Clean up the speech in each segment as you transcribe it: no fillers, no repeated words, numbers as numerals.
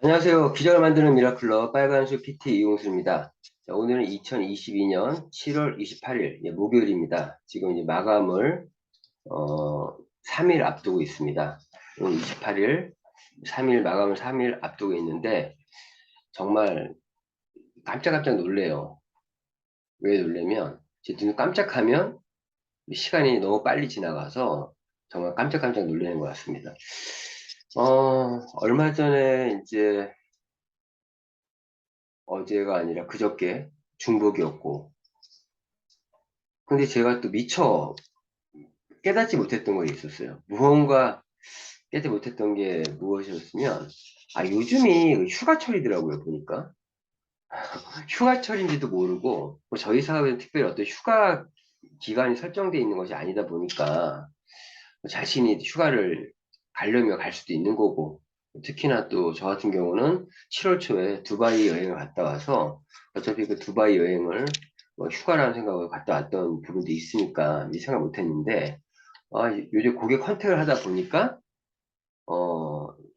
안녕하세요. 기적을 만드는 미라클러 빨간수 PT 이용수입니다. 자, 오늘은 2022년 7월 28일 목요일입니다. 지금 이제 마감을 3일 앞두고 있습니다. 오늘 28일, 3일 마감을 3일 앞두고 있는데 정말 깜짝깜짝 놀래요. 왜 놀래면 제 눈 깜짝하면 시간이 너무 빨리 지나가서 정말 깜짝깜짝 놀라는 것 같습니다. 얼마 전에 이제 어제가 아니라 그저께 중복이었고, 근데 제가 또 미처 깨닫지 못했던 거 있었어요. 무언가 깨닫지 못했던 게 무엇이었으면, 요즘이 휴가철이더라고요, 보니까. 휴가철인지도 모르고, 뭐 저희 사업에는 특별히 어떤 휴가 기간이 설정되어 있는 것이 아니다 보니까, 자신이 휴가를 가려면 갈 수도 있는 거고, 특히나 또 저 같은 경우는 7월 초에 두바이 여행을 갔다 와서 어차피 그 두바이 여행을 뭐 휴가라는 생각으로 갔다 왔던 부분도 있으니까 이 생각 못 했는데, 요즘 고객 컨택을 하다 보니까,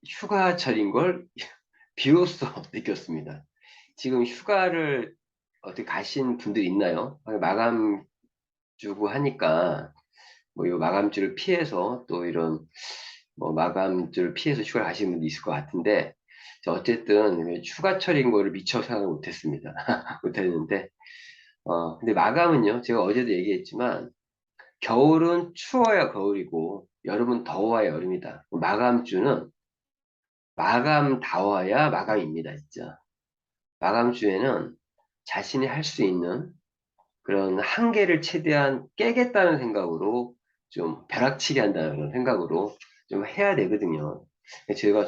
휴가철인 걸 비로소 느꼈습니다. 지금 휴가를 어떻게 가신 분들 있나요? 마감 주고 하니까, 뭐, 이 마감주를 피해서 또 이런 뭐 마감주를 피해서 휴가를 가시는 분도 있을 것 같은데, 어쨌든 휴가철인 거를 미처 생각을 못했습니다. 못했는데, 근데 마감은요, 제가 어제도 얘기했지만, 겨울은 추워야 겨울이고, 여름은 더워야 여름이다. 마감주는 마감다워야 마감입니다, 진짜. 마감주에는 자신이 할 수 있는 그런 한계를 최대한 깨겠다는 생각으로 좀 벼락치기 한다는 그런 생각으로 좀 해야 되거든요.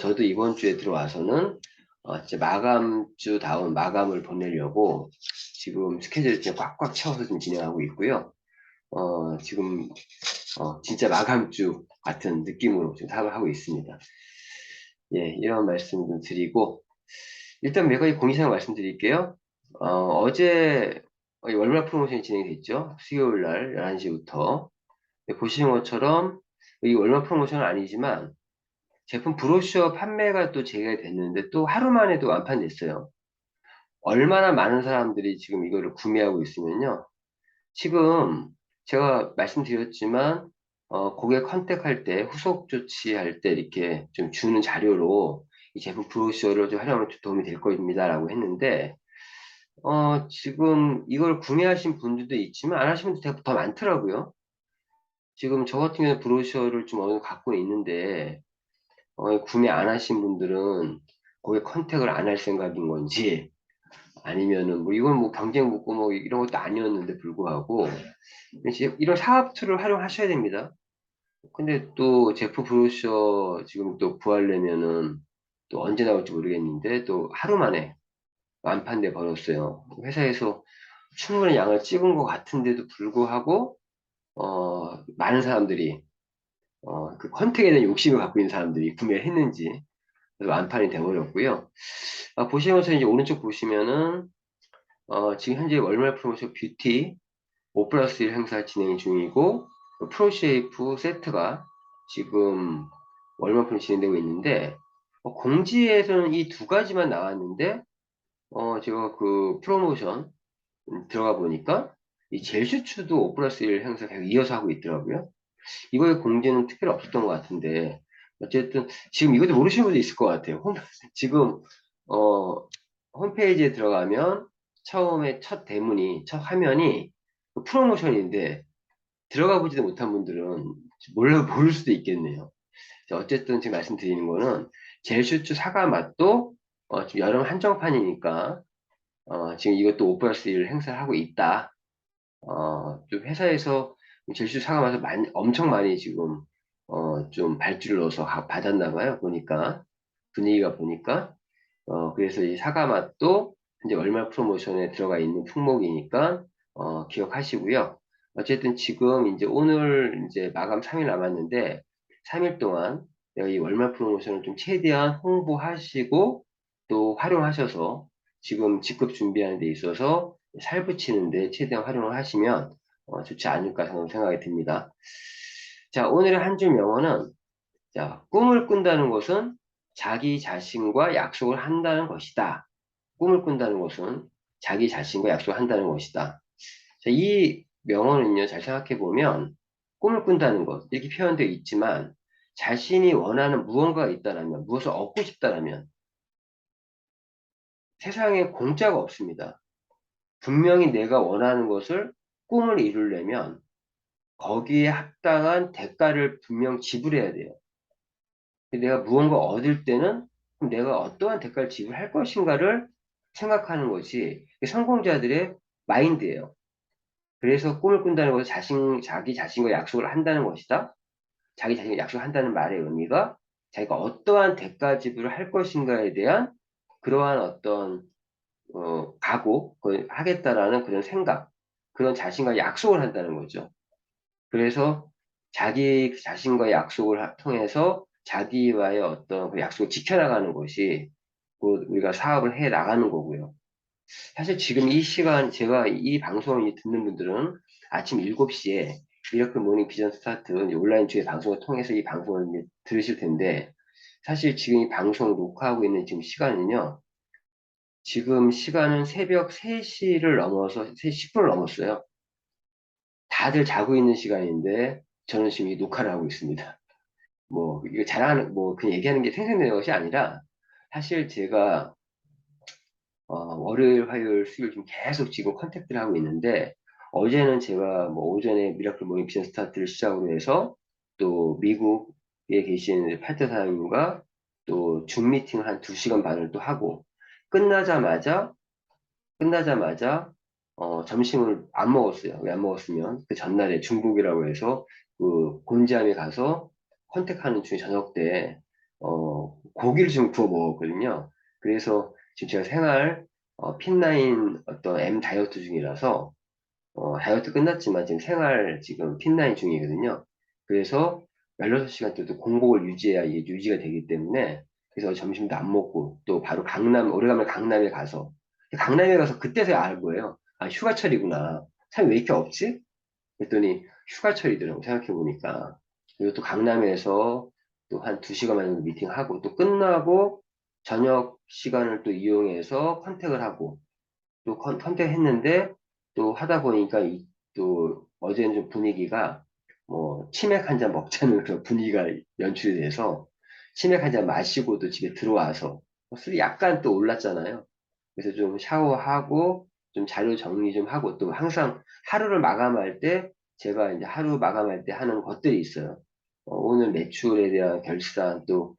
저도 이번 주에 들어와서는 진짜 마감주다운 마감을 보내려고 지금 스케줄을 지금 꽉꽉 채워서 좀 진행하고 있고요. 지금 진짜 마감주 같은 느낌으로 지금 사업을 하고 있습니다. 예, 이런 말씀 좀 드리고 일단 몇 가지 공지사항 말씀드릴게요. 어제 월말 프로모션이 진행이 됐죠. 수요일 날 11시부터. 보시는 것처럼 이 월말 프로모션은 아니지만 제품 브로셔 판매가 또 재개가 됐는데 또 하루 만에도 완판됐어요. 얼마나 많은 사람들이 지금 이거를 구매하고 있으면요. 지금 제가 말씀드렸지만 고객 컨택할 때 후속 조치할 때 이렇게 좀 주는 자료로 이 제품 브로셔를 좀 활용하면 좀 도움이 될 겁니다라고 했는데 지금 이걸 구매하신 분들도 있지만 안 하신 분들도 더 많더라고요. 지금 저 같은 경우는 브로셔를 좀 어느 정도 갖고 있는데 구매 안 하신 분들은 고객 컨택을 안 할 생각인 건지 아니면은 뭐 이건 뭐 경쟁 묻고 뭐 이런 것도 아니었는데 불구하고 이런 사업 툴을 활용하셔야 됩니다. 근데 또 제프 브로셔 지금 또 구하려면은 또 언제 나올지 모르겠는데 또 하루 만에 완판돼 버렸어요. 회사에서 충분히 양을 찍은 것 같은데도 불구하고 많은 사람들이 그 컨택에 대한 욕심을 갖고 있는 사람들이 구매를 했는지 그래서 완판이 돼버렸고요. 보시면서 이제 오른쪽 보시면은 지금 현재 월말 프로모션 뷰티 5 플러스 1 행사 진행 중이고 프로쉐이프 세트가 지금 월말 프로 진행되고 있는데 공지에서는 이 두 가지만 나왔는데 제가 그 프로모션 들어가 보니까 이 젤슈츠도 5 플러스 1 행사 계속 이어서 하고 있더라고요. 이거의 공지는 특별히 없었던 것 같은데 어쨌든 지금 이것도 모르시는 분도 있을 것 같아요. 지금 어, 홈페이지에 들어가면 처음에 첫 대문이 첫 화면이 그 프로모션인데 들어가 보지도 못한 분들은 모를 수도 있겠네요. 자, 어쨌든 지금 말씀드리는 거는 젤슈츠 사과 맛도 지금 여름 한정판이니까 지금 이것도 5 플러스 1 행사를 하고 있다. 좀 회사에서 제주 사과맛을 엄청 많이 지금, 좀 발주를 넣어서 받았나 봐요. 보니까. 분위기가 보니까. 그래서 이 사과맛도 이제 월말 프로모션에 들어가 있는 품목이니까, 기억하시고요. 어쨌든 지금 이제 오늘 이제 마감 3일 남았는데, 3일 동안 내가 이 월말 프로모션을 좀 최대한 홍보하시고, 또 활용하셔서 지금 직급 준비하는 데 있어서 살 붙이는데 최대한 활용을 하시면 좋지 않을까 생각이 듭니다. 자, 오늘의 한 줄 명언은 자, 꿈을 꾼다는 것은 자기 자신과 약속을 한다는 것이다. 꿈을 꾼다는 것은 자기 자신과 약속을 한다는 것이다. 자, 이 명언은요, 잘 생각해 보면 꿈을 꾼다는 것, 이렇게 표현되어 있지만 자신이 원하는 무언가가 있다라면, 무엇을 얻고 싶다라면 세상에 공짜가 없습니다. 분명히 내가 원하는 것을 꿈을 이루려면 거기에 합당한 대가를 분명 지불해야 돼요. 내가 무언가 얻을 때는 그럼 내가 어떠한 대가를 지불할 것인가를 생각하는 것이 성공자들의 마인드예요. 그래서 꿈을 꾼다는 것은 자기 자신과 약속을 한다는 것이다. 자기 자신과 약속한다는 말의 의미가 자기가 어떠한 대가 지불을 할 것인가에 대한 그러한 어떤 각오, 그걸 하겠다라는 그런 생각, 그런 자신과 약속을 한다는 거죠. 그래서 자기 자신과의 약속을 통해서 자기와의 어떤 그 약속을 지켜나가는 것이 곧 우리가 사업을 해 나가는 거고요. 사실 지금 이 시간 제가 이 방송을 듣는 분들은 아침 7시에 미러클 모닝 비전 스타트 온라인 주의 방송을 통해서 이 방송을 이제 들으실 텐데 사실 지금 이 방송 녹화하고 있는 지금 시간은요. 지금 시간은 새벽 3시를 넘어서 3시 10분을 넘었어요. 다들 자고 있는 시간인데 저는 지금 이 녹화를 하고 있습니다. 뭐 이거 자랑하는 뭐 그냥 얘기하는 게 생생되는 것이 아니라 사실 제가 월요일, 화요일, 수요일 좀 계속 지금 컨택트를 하고 있는데 어제는 제가 뭐 오전에 미라클 모닝 비전 스타트를 시작으로 해서 또 미국에 계신 팔도 사장님과 또 줌 미팅을 한 2시간 반을 또 하고 끝나자마자 끝나자마자 점심을 안 먹었어요. 왜 안 먹었으면 그 전날에 중복이라고 해서 그 곤지암에 가서 컨택하는 중에 저녁 때 고기를 좀 구워 먹었거든요. 그래서 지금 제가 생활 핀라인 어떤 M 다이어트 중이라서 다이어트 끝났지만 지금 생활 지금 핀라인 중이거든요. 그래서 16시간 동안 공복을 유지해야 이게 유지가 되기 때문에 그래서 점심도 안 먹고 또 바로 오래간만에 강남에 가서 강남에 가서 그때서야 알 거예요. 아, 휴가철이구나. 사람이 왜 이렇게 없지? 그랬더니 휴가철이더라고 생각해보니까. 그리고 또 강남에서 또 한 2시간 정도 미팅하고 또 끝나고 저녁 시간을 또 이용해서 컨택을 하고 또 컨택했는데 또 하다 보니까 또 어제는 좀 분위기가 뭐 치맥 한 잔 먹자는 그런 분위기가 연출이 돼서 치맥 한 잔 마시고 또 집에 들어와서 술이 약간 또 올랐잖아요. 그래서 좀 샤워하고 좀 자료 정리 좀 하고 또 항상 하루를 마감할 때 제가 이제 하루 마감할 때 하는 것들이 있어요. 오늘 매출에 대한 결산 또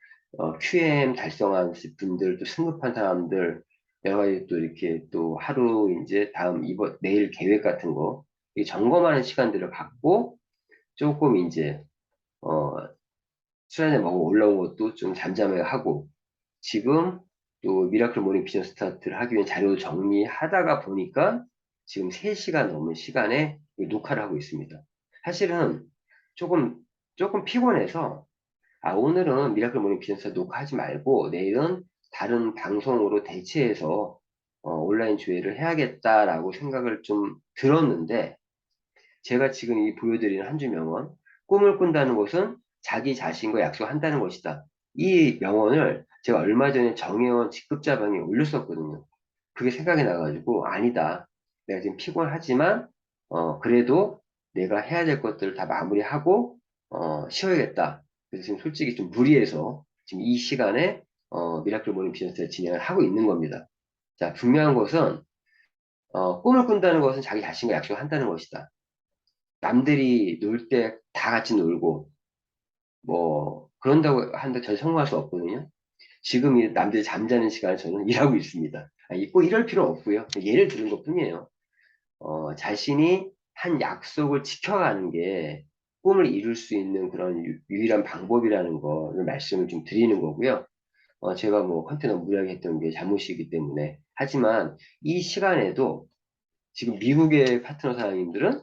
QM 달성한 분들 또 승급한 사람들 여러 가지 또 이렇게 또 하루 이제 다음 이번 내일 계획 같은 거 이 점검하는 시간들을 갖고 조금 이제 어, 술 한잔 먹어 올라온 것도 좀 잠잠해 하고 지금 또 미라클 모닝 비전 스타트를 하기 위한 자료 정리하다가 보니까 지금 3시간 넘은 시간에 녹화를 하고 있습니다. 사실은 조금 피곤해서 오늘은 미라클 모닝 비전 스타트 녹화하지 말고 내일은 다른 방송으로 대체해서 온라인 조회를 해야겠다라고 생각을 좀 들었는데 제가 지금 이 보여드리는 한 줄 명언, 꿈을 꾼다는 것은 자기 자신과 약속한다는 것이다. 이 명언을 제가 얼마 전에 정혜원 직급자방에 올렸었거든요. 그게 생각이 나가지고, 아니다. 내가 지금 피곤하지만, 그래도 내가 해야 될 것들을 다 마무리하고, 쉬어야겠다. 그래서 지금 솔직히 좀 무리해서 지금 이 시간에, 미라클 모닝 비즈니스를 진행을 하고 있는 겁니다. 자, 중요한 것은, 꿈을 꾼다는 것은 자기 자신과 약속한다는 것이다. 남들이 놀 때 다 같이 놀고, 뭐, 그런다고 한다 저는 성공할 수 없거든요. 지금 이 남들이 잠자는 시간에 저는 일하고 있습니다. 꼭 이럴 필요는 없고요. 예를 드는 것 뿐이에요. 자신이 한 약속을 지켜가는 게 꿈을 이룰 수 있는 그런 유일한 방법이라는 거를 말씀을 좀 드리는 거고요. 제가 뭐 컨테너 무리하게 했던 게 잘못이기 때문에. 하지만 이 시간에도 지금 미국의 파트너 사장님들은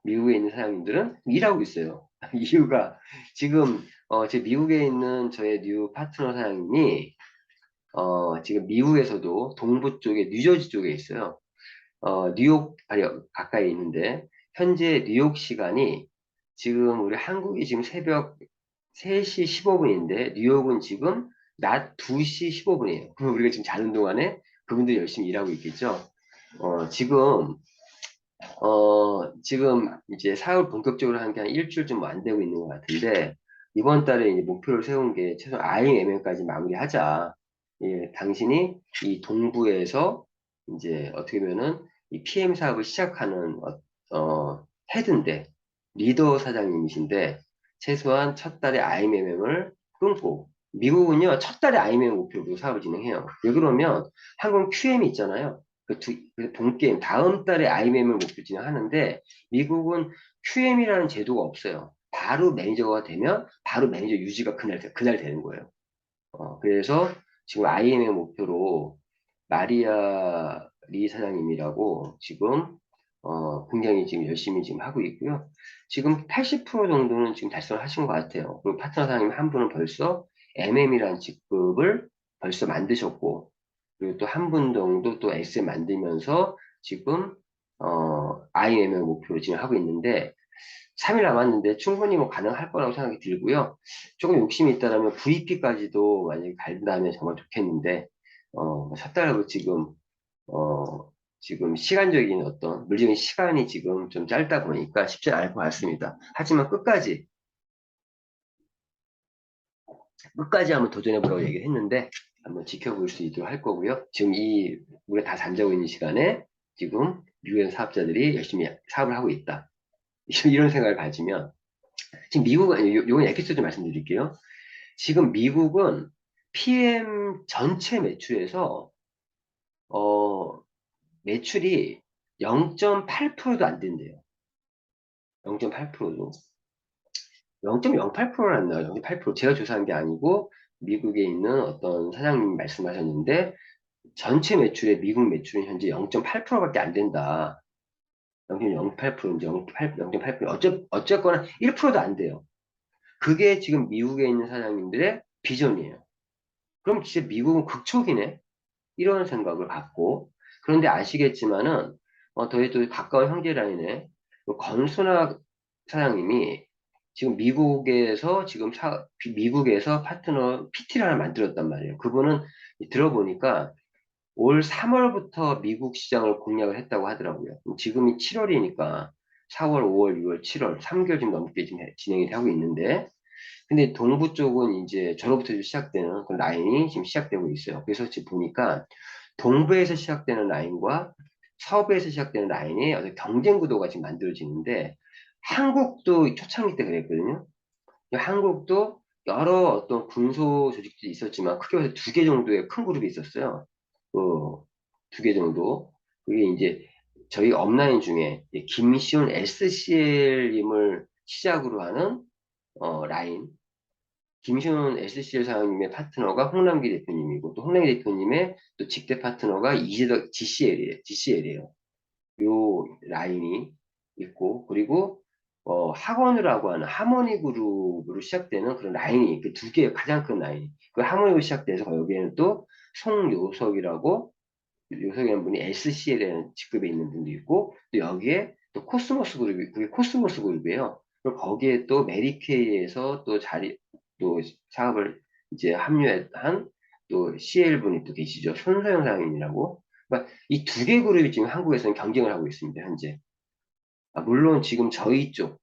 미국에 있는 사장님들은 일하고 있어요. 이유가 지금 제 미국에 있는 저의 뉴 파트너 사장님이 지금 미국에서도 동부 쪽에 뉴저지 쪽에 있어요. 뉴욕 아니 가까이 있는데 현재 뉴욕 시간이 지금 우리 한국이 지금 새벽 3시 15분인데 뉴욕은 지금 낮 2시 15분이에요. 그럼 우리가 지금 자는 동안에 그분들이 열심히 일하고 있겠죠. 지금 지금 이제 사업을 본격적으로 한 게 한 일주일 좀 안 되고 있는 것 같은데, 이번 달에 이제 목표를 세운 게 최소 IMM까지 마무리하자. 예, 당신이 이 동부에서 이제 어떻게 보면은 이 PM 사업을 시작하는 헤드인데, 리더 사장님이신데, 최소한 첫 달에 IMM을 끊고, 미국은요, 첫 달에 IMM 목표로 사업을 진행해요. 왜 그러면 한국은 QM이 있잖아요. 그 본게임 다음 달에 IMM을 목표 진행하는데 미국은 QM이라는 제도가 없어요. 바로 매니저가 되면 바로 매니저 유지가 그날 되는 거예요. 그래서 지금 IMM 목표로 마리아 리 사장님이라고 지금 굉장히 지금 열심히 지금 하고 있고요. 지금 80% 정도는 지금 달성을 하신 것 같아요. 그리고 파트너 사장님 한 분은 벌써 MM이라는 직급을 벌써 만드셨고, 그리고 또 한 분 정도 또 SM 만들면서 지금 IMM 목표로 지금 하고 있는데 3일 남았는데 충분히 뭐 가능할 거라고 생각이 들고요. 조금 욕심이 있다면 VP까지도 만약에 간다면 정말 좋겠는데 첫 달하고 어, 지금 시간적인 어떤 물리적인 시간이 지금 좀 짧다 보니까 쉽지 않을 것 같습니다. 하지만 끝까지 한번 도전해보라고 얘기를 했는데 한번 지켜볼 수 있도록 할 거고요. 지금 우리가 다 잠자고 있는 시간에 지금 미국의 사업자들이 열심히 사업을 하고 있다. 이런 생각을 가지면 지금 미국은 요건 에피소드 말씀드릴게요. 지금 미국은 PM 전체 매출에서 어, 매출이 0.8%도 안 된대요. 0.8%도. 0.08%는 나요. 0.8%. 제가 조사한 게 아니고 미국에 있는 어떤 사장님이 말씀하셨는데 전체 매출의 미국 매출은 현재 0.8%밖에 안 된다. 0.08%인지 0.8% 어쨌거나 1%도 안 돼요. 그게 지금 미국에 있는 사장님들의 비전이에요. 그럼 진짜 미국은 극초기네? 이런 생각을 갖고, 그런데 아시겠지만은, 저희 또 가까운 형제라인에 건순학 사장님이 지금 미국에서 파트너 PT를 하나 만들었단 말이에요. 그분은 들어보니까 올 3월부터 미국 시장을 공략을 했다고 하더라고요. 지금이 7월이니까 4월, 5월, 6월, 7월, 3개월 좀 넘게 지금 진행이 하고 있는데, 근데 동부 쪽은 이제 저로부터 시작되는 그 라인이 지금 시작되고 있어요. 그래서 지금 보니까 동부에서 시작되는 라인과 서부에서 시작되는 라인이 어떤 경쟁 구도가 지금 만들어지는데 한국도 초창기 때 그랬거든요. 한국도 여러 어떤 군소 조직들이 있었지만 크게 해서 2개 정도의 큰 그룹이 있었어요. 그 2개 정도. 그게 이제 저희 업라인 중에 김시훈 SCL님을 시작으로 하는 라인. 김시훈 SCL 사장님의 파트너가 홍남기 대표님이고 또 홍남기 대표님의 또 직대 파트너가 이재덕 GCL이에요. 요 라인이 있고 그리고 학원이라고 하는 하모니 그룹으로 시작되는 그런 라인이 그 2개 가장 큰 라인. 그 하모니로 시작돼서 여기에는 또 송요석이라고 요석이라는 분이 SCL이라는 직급에 있는 분도 있고 또 여기에 또 코스모스 그룹이 그게 코스모스 그룹이에요. 그리고 거기에 또 메리케이에서 또 사업을 이제 합류한 또 CL 분이 또 계시죠. 손서영 사장님이라고. 그러니까 이 2개 그룹이 지금 한국에서는 경쟁을 하고 있습니다. 현재. 물론 지금 저희 쪽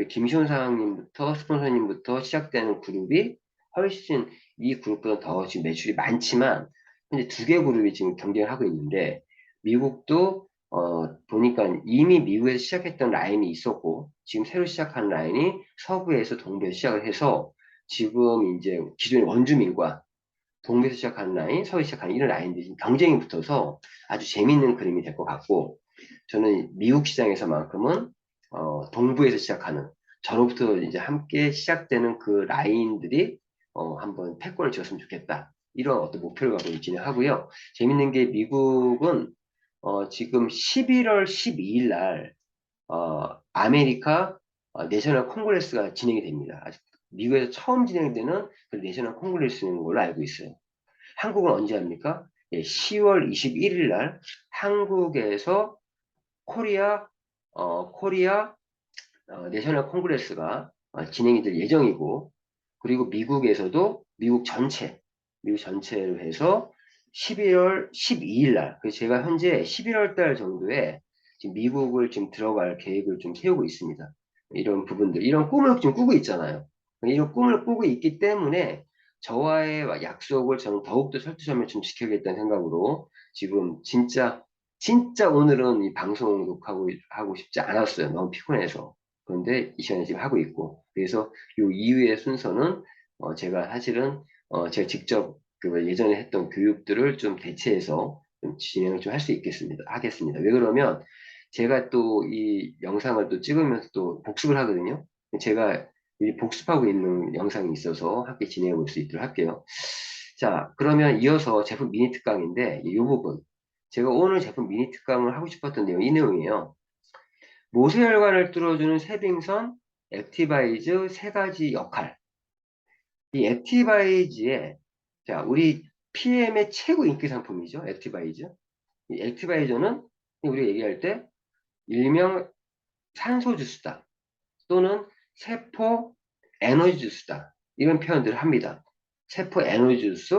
김시훈 사장님부터 스폰서님부터 시작되는 그룹이 훨씬 이 그룹보다 더 지금 매출이 많지만 현재 2개 그룹이 지금 경쟁을 하고 있는데 미국도 보니까 이미 미국에서 시작했던 라인이 있었고 지금 새로 시작한 라인이 서부에서 동부에서 시작을 해서 지금 이제 기존의 원주민과 동부에서 시작하는 라인, 서부에서 시작하는 이런 라인들이 지금 경쟁이 붙어서 아주 재밌는 그림이 될 것 같고 저는 미국 시장에서만큼은 동부에서 시작하는 저로부터 이제 함께 시작되는 그 라인들이 한번 패권을 쥐었으면 좋겠다. 이런 어떤 목표를 갖고 진행하고요. 재밌는 게 미국은 지금 11월 12일 날 아메리카 내셔널 콩그레스가 진행이 됩니다. 미국에서 처음 진행되는 그 내셔널 콩그레스인 걸로 알고 있어요. 한국은 언제 합니까? 예, 10월 21일 날 한국에서 코리아 코리아 내셔널 콩그레스가 진행이 될 예정이고 그리고 미국에서도 미국 전체 미국 전체로 해서 11월 12일 날, 그래서 제가 현재 11월 달 정도에 지금 미국을 지금 들어갈 계획을 좀 세우고 있습니다. 이런 부분들, 이런 꿈을 좀 꾸고 있잖아요. 이런 꿈을 꾸고 있기 때문에 저와의 약속을 저는 더욱더 철두철미 좀 지켜야겠다는 생각으로 지금 진짜 오늘은 이 방송 녹화하고 싶지 않았어요. 너무 피곤해서. 그런데 이 시간에 지금 하고 있고. 그래서 요 이후의 순서는 제가 사실은 제가 직접 그 예전에 했던 교육들을 좀 대체해서 좀 진행을 좀 할 수 하겠습니다. 왜 그러면 제가 또 이 영상을 또 찍으면서 또 복습을 하거든요. 제가 이 복습하고 있는 영상이 있어서 함께 진행해 볼 수 있도록 할게요. 자, 그러면 이어서 제품 미니 특강인데 이 부분 제가 오늘 제품 미니 특강을 하고 싶었던 내용 이 내용이에요. 모세혈관을 뚫어주는 세빙선 액티바이즈 세 가지 역할. 이 액티바이즈의 자 우리 PM의 최고 인기 상품이죠. 액티바이즈. 이 액티바이저는 우리가 얘기할 때 일명 산소 주스다 또는 세포 에너지 주스다 이런 표현들을 합니다. 세포 에너지 주스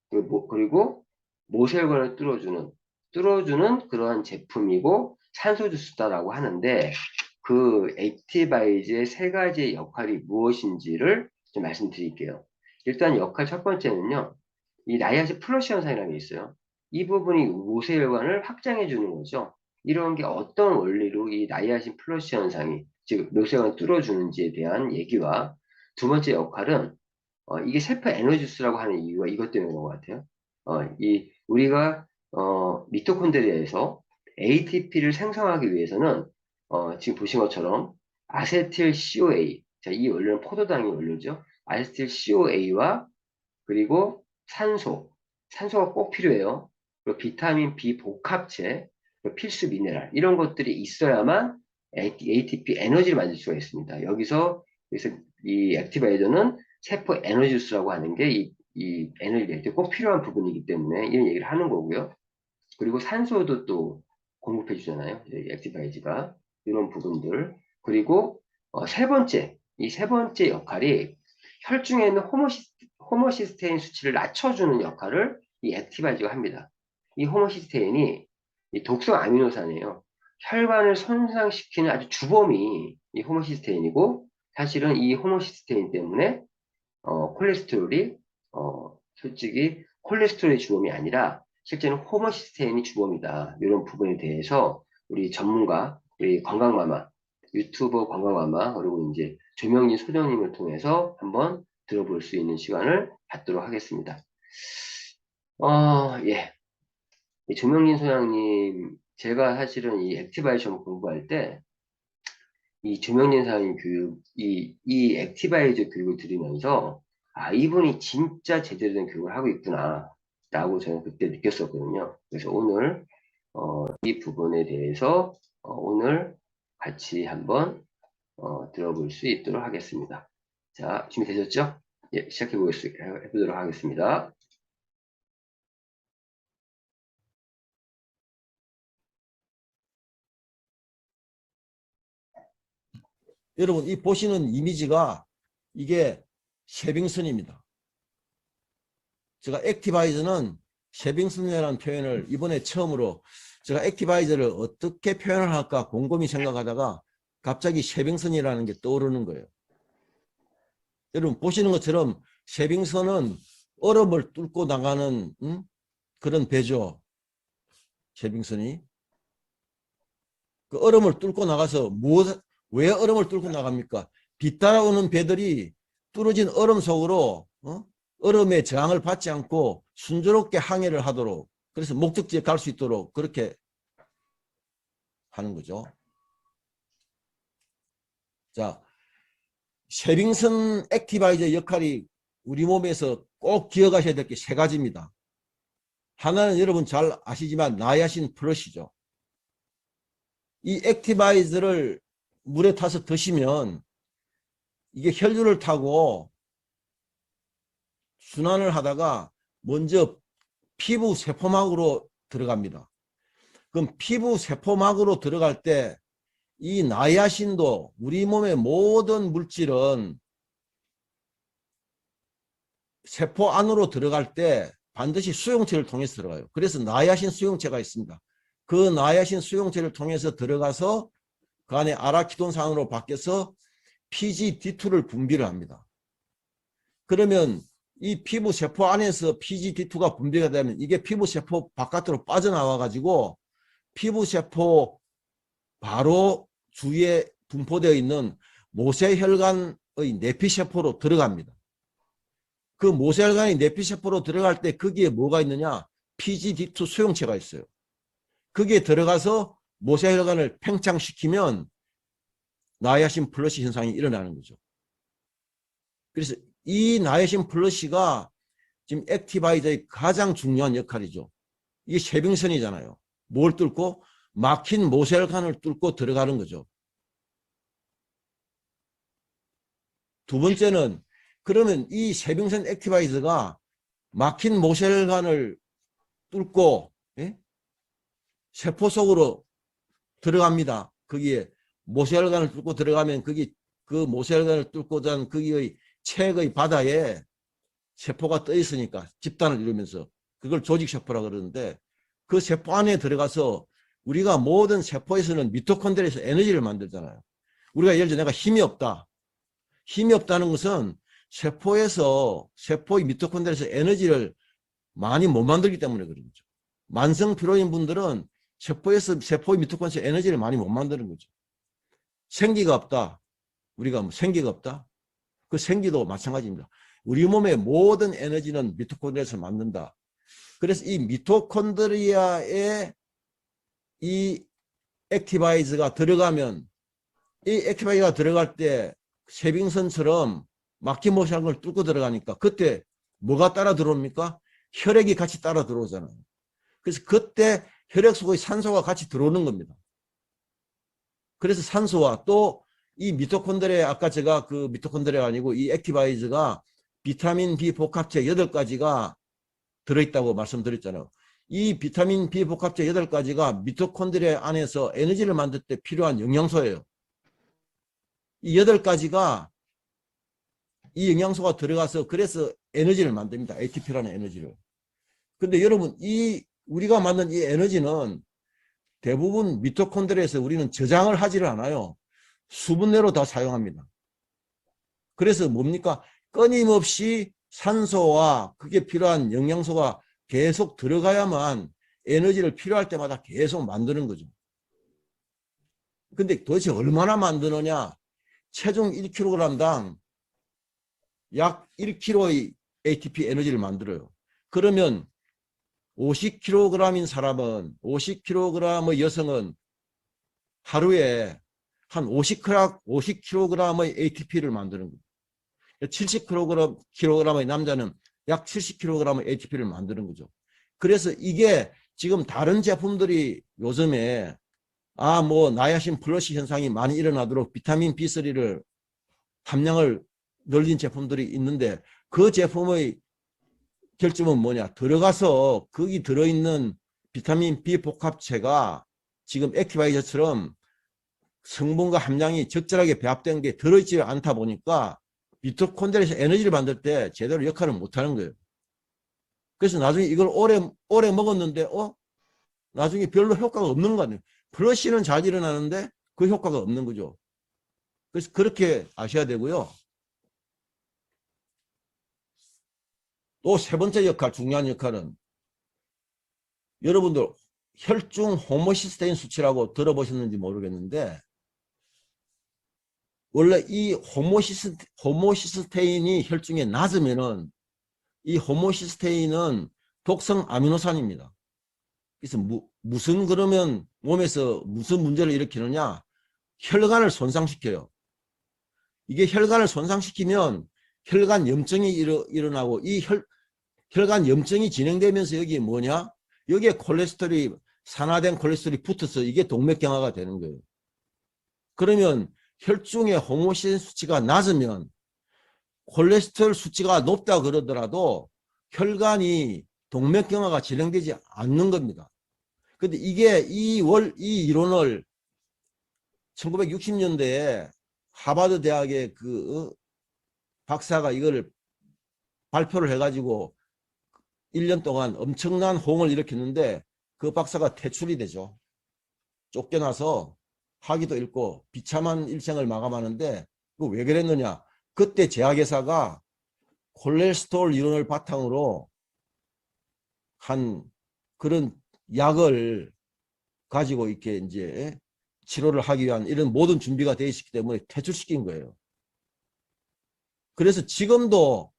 그리고 모세혈관을 뚫어주는 그러한 제품이고 산소 주스다라고 하는데 그 액티바이즈의 세 가지 역할이 무엇인지를 좀 말씀드릴게요. 일단 역할 첫 번째는요. 이 나이아신 플러시 현상이라는 게 있어요. 이 부분이 모세혈관을 확장해 주는 거죠. 이런 게 어떤 원리로 이 나이아신 플러시 현상이 즉 모세혈관을 뚫어주는지에 대한 얘기와 두 번째 역할은 이게 세포 에너지수라고 하는 이유가 이것 때문인 것 같아요. 이 우리가 미토콘드리아에서 ATP를 생성하기 위해서는 지금 보신 것처럼 아세틸 CoA, 자, 이 원료는 포도당이 원료죠. 아세틸 CoA와 그리고 산소가 꼭 필요해요. 그리고 비타민 B 복합체, 필수 미네랄 이런 것들이 있어야만 ATP 에너지를 만들 수가 있습니다. 그래서 이 액티바이저는 세포 에너지수라고 하는 게 이 에너지가 꼭 필요한 부분이기 때문에 이런 얘기를 하는 거고요. 그리고 산소도 또 공급해 주잖아요. 액티바이즈가 이런 부분들. 그리고 이 세 번째 역할이 혈중에 있는 호모시스테인 수치를 낮춰주는 역할을 이 액티바이즈가 합니다. 이 호모시스테인이 이 독성 아미노산이에요. 혈관을 손상시키는 아주 주범이 이 호모시스테인이고 사실은 이 호모시스테인 때문에 콜레스테롤이 솔직히 콜레스테롤의 주범이 아니라 실제는 호모시스테인이 주범이다. 이런 부분에 대해서 우리 전문가, 우리 건강마마, 유튜버 건강마마, 그리고 이제 조명진 소장님을 통해서 한번 들어볼 수 있는 시간을 갖도록 하겠습니다. 예. 이 조명진 소장님, 제가 사실은 이 액티바이션 공부할 때, 이 조명진 사장님 이 액티바이저 교육을 들으면서, 이분이 진짜 제대로 된 교육을 하고 있구나. 라고 저는 그때 느꼈었거든요. 그래서 오늘, 이 부분에 대해서, 오늘 같이 한번, 들어볼 수 있도록 하겠습니다. 자, 준비되셨죠? 예, 해보도록 하겠습니다. 여러분, 이 보시는 이미지가 이게 쉐빙슨입니다. 제가 액티바이저는 쉐빙슨이라는 표현을 이번에 처음으로 제가 액티바이저를 어떻게 표현을 할까 곰곰이 생각하다가 갑자기 쉐빙슨이라는 게 떠오르는 거예요. 여러분 보시는 것처럼 쉐빙슨은 얼음을 뚫고 나가는 그런 배죠. 쉐빙슨이. 그 얼음을 뚫고 나가서 왜 얼음을 뚫고 나갑니까? 뒤따라오는 배들이 뚫어진 얼음 속으로 얼음의 저항을 받지 않고 순조롭게 항해를 하도록 그래서 목적지에 갈 수 있도록 그렇게 하는 거죠. 자, 쉐빙슨 액티바이저 역할이 우리 몸에서 꼭 기억하셔야 될 게 세 가지입니다. 하나는 여러분 잘 아시지만 나야신 플러시죠. 이 액티바이저를 물에 타서 드시면 이게 혈류를 타고 순환을 하다가 먼저 피부 세포막으로 들어갑니다. 그럼 피부 세포막으로 들어갈 때 이 나야신도 우리 몸의 모든 물질은 세포 안으로 들어갈 때 반드시 수용체를 통해서 들어가요. 그래서 나야신 수용체가 있습니다. 그 나야신 수용체를 통해서 들어가서 그 안에 아라키돈산으로 바뀌어서 PGD2를 분비를 합니다. 그러면 이 피부 세포 안에서 PGD2가 분비가 되면 이게 피부 세포 바깥으로 빠져나와 가지고 피부 세포 바로 주위에 분포되어 있는 모세혈관의 내피세포로 들어갑니다. 그 모세혈관의 내피세포로 들어갈 때 거기에 뭐가 있느냐? PGD2 수용체가 있어요. 거기에 들어가서 모세혈관을 팽창시키면 나야신 플러시 현상이 일어나는 거죠. 그래서 이 나야신 플러시가 지금 액티바이저의 가장 중요한 역할이죠. 이게 쉐빙선이잖아요. 뭘 뚫고? 막힌 모세혈관을 뚫고 들어가는 거죠. 두 번째는 그러면 이 쉐빙선 액티바이저가 막힌 모세혈관을 뚫고 세포 속으로 들어갑니다. 거기에 모세혈관을 뚫고 들어가면 거기 그 모세혈관을 뚫고 단 거기의 체액의 바다에 세포가 떠 있으니까 집단을 이루면서 그걸 조직세포라 그러는데 그 세포 안에 들어가서 우리가 모든 세포에서는 미토콘드리아에서 에너지를 만들잖아요. 우리가 예를 들어 내가 힘이 없다. 힘이 없다는 것은 세포에서 세포의 미토콘드리아에서 에너지를 많이 못 만들기 때문에 그런 거죠. 만성 피로인 분들은 세포에서 세포의 미토콘드리아에서 에너지를 많이 못 만드는 거죠. 생기가 없다. 우리가 뭐 생기가 없다. 그 생기도 마찬가지입니다. 우리 몸의 모든 에너지는 미토콘드리아에서 만든다. 그래서 이 미토콘드리아에 이 액티바이즈가 들어가면 이 액티바이즈가 들어갈 때 쉐빙선처럼 막힌 모양을 뚫고 들어가니까 그때 뭐가 따라 들어옵니까? 혈액이 같이 따라 들어오잖아요. 그래서 그때 혈액 속의 산소가 같이 들어오는 겁니다. 그래서 산소와 또 이 미토콘드리아 아까 제가 그 미토콘드리아가 아니고 이 액티바이즈가 비타민 B 복합체 8가지가 들어있다고 말씀드렸잖아요. 이 비타민 B 복합체 8가지가 미토콘드리아 안에서 에너지를 만들 때 필요한 영양소예요. 이 8가지가 이 영양소가 들어가서 그래서 에너지를 만듭니다. ATP라는 에너지를. 근데 여러분 이 우리가 만든 이 에너지는 대부분 미토콘드리아에서 우리는 저장을 하지를 않아요. 수분내로 다 사용합니다. 그래서 뭡니까? 끊임없이 산소와 그게 필요한 영양소가 계속 들어가야만 에너지를 필요할 때마다 계속 만드는 거죠. 근데 도대체 얼마나 만드느냐? 체중 1kg당 약 1kg의 ATP 에너지를 만들어요. 그러면 50kg인 사람은 50kg의 여성은 하루에 한 50kg의 ATP를 만드는 거예요. 70kg의 남자는 약 70kg의 ATP를 만드는 거죠. 그래서 이게 지금 다른 제품들이 요즘에 뭐 나야신 플러시 현상이 많이 일어나도록 비타민 B3를 함량을 늘린 제품들이 있는데 그 제품의 결점은 뭐냐? 들어가서 거기 들어있는 비타민 B 복합체가 지금 액티바이저처럼 성분과 함량이 적절하게 배합된 게 들어있지 않다 보니까 미토콘드리아에서 에너지를 만들 때 제대로 역할을 못하는 거예요. 그래서 나중에 이걸 오래 먹었는데 나중에 별로 효과가 없는 거 아니에요. 플러시는 잘 일어나는데 그 효과가 없는 거죠. 그래서 그렇게 아셔야 되고요. 또 세 번째 역할, 중요한 역할은 여러분들 혈중 호모시스테인 수치라고 들어보셨는지 모르겠는데 원래 이 호모시스테인이 혈중에 낮으면은 이 호모시스테인은 독성 아미노산입니다. 그래서 무슨 그러면 몸에서 무슨 문제를 일으키느냐? 혈관을 손상시켜요. 이게 혈관을 손상시키면 혈관 염증이 일어나고 이 혈관 염증이 진행되면서 여기에 뭐냐? 여기에 콜레스테롤이 산화된 콜레스테롤이 붙어서 이게 동맥경화가 되는 거예요. 그러면 혈중의 호모시스테인 수치가 낮으면 콜레스테롤 수치가 높다 그러더라도 혈관이 동맥경화가 진행되지 않는 겁니다. 근데 이게 이 이론을 1960년대에 하버드 대학의 그 박사가 이거를 발표를 해가지고 1년 동안 엄청난 호응을 일으켰는데 그 박사가 퇴출이 되죠. 쫓겨나서 학위도 잃고 비참한 일생을 마감하는데 그 왜 그랬느냐. 그때 제약회사가 콜레스테롤 이론을 바탕으로 한 그런 약을 가지고 이렇게 이제 치료를 하기 위한 이런 모든 준비가 되어 있기 때문에 퇴출시킨 거예요. 그래서 지금도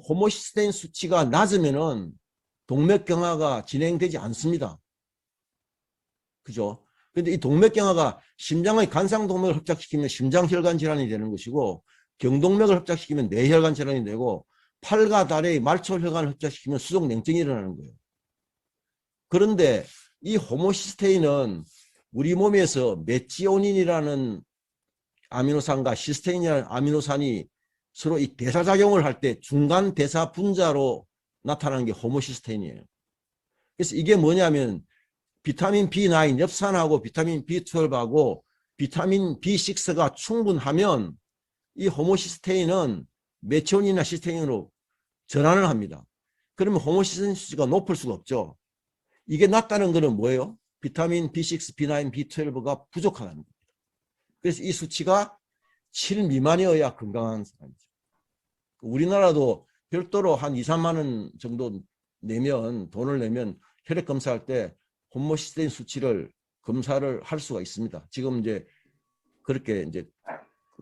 호모시스테인 수치가 낮으면은 동맥경화가 진행되지 않습니다. 그죠? 근데 이 동맥경화가 심장의 간상동맥을 협착시키면 심장혈관 질환이 되는 것이고, 경동맥을 협착시키면 뇌혈관 질환이 되고, 팔과 다리의 말초혈관을 협착시키면 수족냉증이 일어나는 거예요. 그런데 이 호모시스테인은 우리 몸에서 메치오닌이라는 아미노산과 시스테인이라는 아미노산이 서로 이 대사작용을 할 때 중간 대사 분자로 나타나는 게 호모시스테인이에요. 그래서 이게 뭐냐면 비타민 B9, 엽산하고 비타민 B12하고 비타민 B6가 충분하면 이 호모시스테인은 메치오닌이나 시스테인으로 전환을 합니다. 그러면 호모시스테인 수치가 높을 수가 없죠. 이게 낮다는 것은 뭐예요? 비타민 B6, B9, B12가 부족하다는 겁니다. 그래서 이 수치가 7 미만이어야 건강한 사람이죠. 우리나라도 별도로 한 2, 3만 원 정도 돈을 내면 혈액 검사할 때 호모시스테인 수치를 검사를 할 수가 있습니다. 지금 이제 그렇게 이제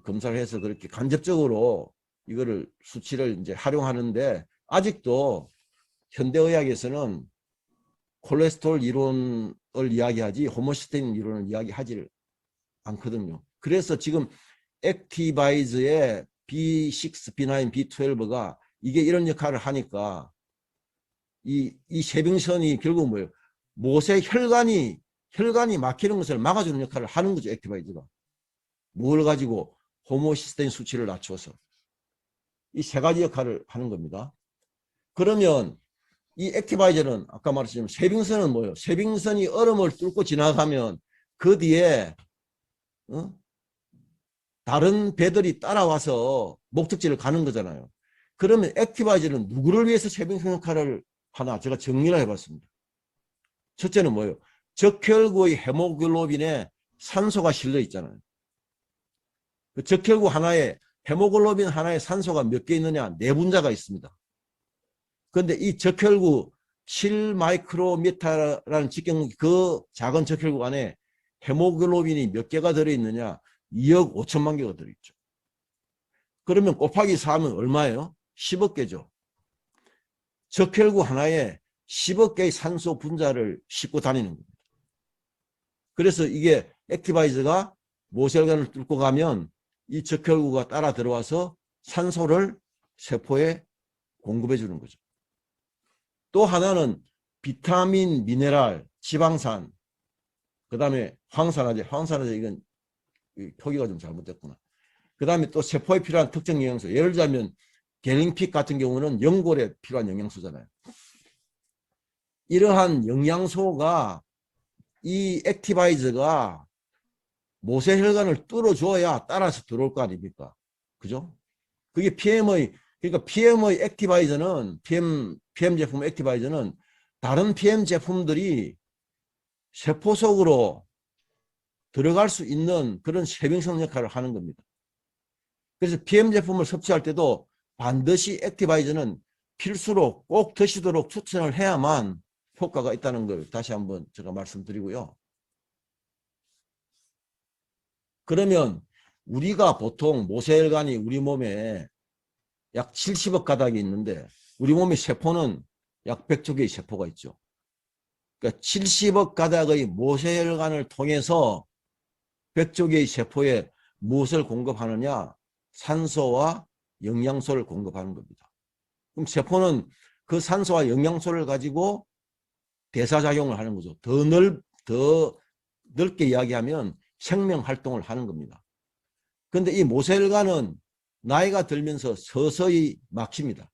검사를 해서 그렇게 간접적으로 이거를 수치를 이제 활용하는데, 아직도 현대의학에서는 콜레스테롤 이론을 이야기하지 호모시스테인 이론을 이야기하지 않거든요. 그래서 지금 액티바이즈의 B6, B9, B12가 이게 이런 역할을 하니까 이 쉐빙선이 결국 뭐예요? 못의 혈관이 막히는 것을 막아주는 역할을 하는 거죠. 액티바이즈가. 뭘 가지고? 호모시스테인 수치를 낮춰서. 이 세 가지 역할을 하는 겁니다. 그러면 이 액티바이저는 아까 말했지만 쉐빙선은 뭐예요? 쉐빙선이 얼음을 뚫고 지나가면 그 뒤에 다른 배들이 따라와서 목적지를 가는 거잖아요. 그러면 액티바이저는 누구를 위해서 쉐빙선 역할을 하나? 제가 정리를 해봤습니다. 첫째는 뭐예요? 적혈구의 헤모글로빈에 산소가 실려 있잖아요. 그 적혈구 하나에 헤모글로빈 하나에 산소가 몇 개 있느냐? 4분자가 있습니다. 그런데 이 적혈구 7마이크로미터라는 직경 그 작은 적혈구 안에 헤모글로빈이 몇 개가 들어있느냐? 2억 5천만 개가 들어있죠. 그러면 곱하기 4하면 얼마예요? 10억 개죠. 적혈구 하나에 10억 개의 산소 분자를 싣고 다니는 겁니다. 그래서 이게 액티바이저가 모세혈관을 뚫고 가면 이 적혈구가 따라 들어와서 산소를 세포에 공급해 주는 거죠. 또 하나는 비타민, 미네랄, 지방산, 그 다음에 황산화제 이건 표기가 좀 잘못됐구나. 그 다음에 또 세포에 필요한 특정 영양소, 예를 들자면 게링픽 같은 경우는 연골에 필요한 영양소잖아요. 이러한 영양소가 이 액티바이저가 모세혈관을 뚫어줘야 따라서 들어올 거 아닙니까? 그죠? 그게 그러니까 PM의 액티바이저는, PM 제품 액티바이저는 다른 PM 제품들이 세포 속으로 들어갈 수 있는 그런 쉐빙성 역할을 하는 겁니다. 그래서 PM 제품을 섭취할 때도 반드시 액티바이저는 필수로 꼭 드시도록 추천을 해야만 효과가 있다는 걸 다시 한번 제가 말씀드리고요. 그러면 우리가 보통 모세혈관이 우리 몸에 약 70억 가닥이 있는데 우리 몸의 세포는 약 100조 개의 세포가 있죠. 그러니까 70억 가닥의 모세혈관을 통해서 100조 개의 세포에 무엇을 공급하느냐? 산소와 영양소를 공급하는 겁니다. 그럼 세포는 그 산소와 영양소를 가지고 대사작용을 하는 거죠. 더 넓게 이야기하면 생명활동을 하는 겁니다. 그런데 이 모세혈관은 나이가 들면서 서서히 막힙니다.